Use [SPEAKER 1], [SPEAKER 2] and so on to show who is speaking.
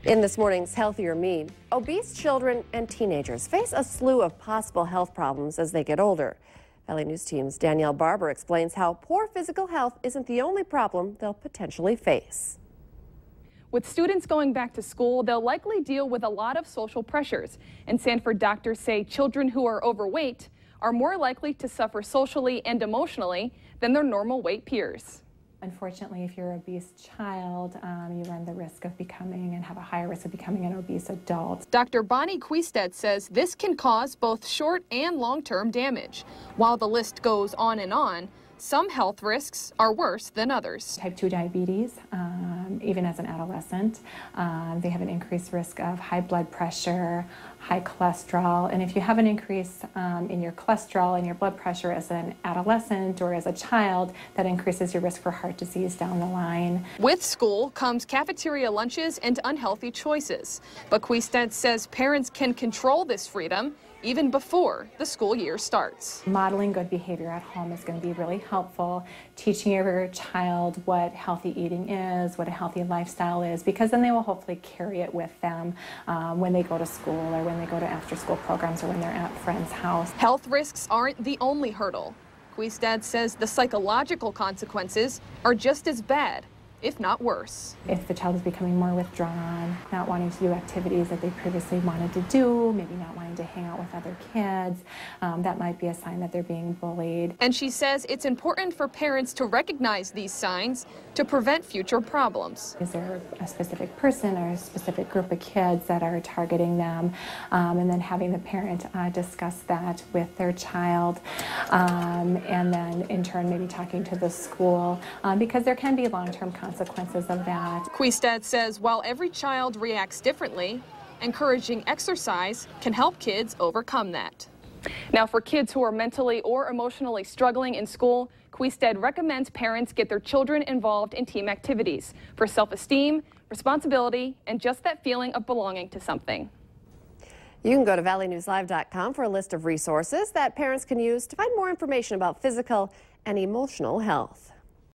[SPEAKER 1] In this morning's Healthier Me, obese children and teenagers face a slew of possible health problems as they get older. Valley News Team's Danielle Barber explains how poor physical health isn't the only problem they'll potentially face.
[SPEAKER 2] With students going back to school, they'll likely deal with a lot of social pressures. And Sanford doctors say children who are overweight are more likely to suffer socially and emotionally than their normal weight peers.
[SPEAKER 3] Unfortunately, if you're an obese child, you run the risk of becoming and have a higher risk of becoming an obese adult.
[SPEAKER 2] Dr. Bonnie Quiested says this can cause both short and long-term damage. While the list goes on and on, some health risks are worse than others.
[SPEAKER 3] Type 2 diabetes, even as an adolescent, they have an increased risk of high blood pressure, high cholesterol, and if you have an increase in your cholesterol and your blood pressure as an adolescent or as a child, that increases your risk for heart disease down the line.
[SPEAKER 2] With school comes cafeteria lunches and unhealthy choices, but Quiested says parents can control this freedom even before the school year starts.
[SPEAKER 3] Modeling good behavior at home is going to be really helpful, teaching your child what healthy eating is, what a healthy lifestyle is, because then they will hopefully carry it with them when they go to school or when they go to after-school programs or when they're at a friend's house.
[SPEAKER 2] Health risks aren't the only hurdle. Quiested says the psychological consequences are just as bad, if not worse.
[SPEAKER 3] If the child is becoming more withdrawn, not wanting to do activities that they previously wanted to do, maybe not wanting to hang out with other kids, that might be a sign that they're being bullied.
[SPEAKER 2] And she says it's important for parents to recognize these signs to prevent future problems.
[SPEAKER 3] Is there a specific person or a specific group of kids that are targeting them? And then having the parent discuss that with their child, and then in turn maybe talking to the school, because there can be long-term consequences of that.
[SPEAKER 2] Quiested says while every child reacts differently, encouraging exercise can help kids overcome that. Now, for kids who are mentally or emotionally struggling in school, Quiested recommends parents get their children involved in team activities for self-esteem, responsibility, and just that feeling of belonging to something.
[SPEAKER 1] You can go to valleynewslive.com for a list of resources that parents can use to find more information about physical and emotional health.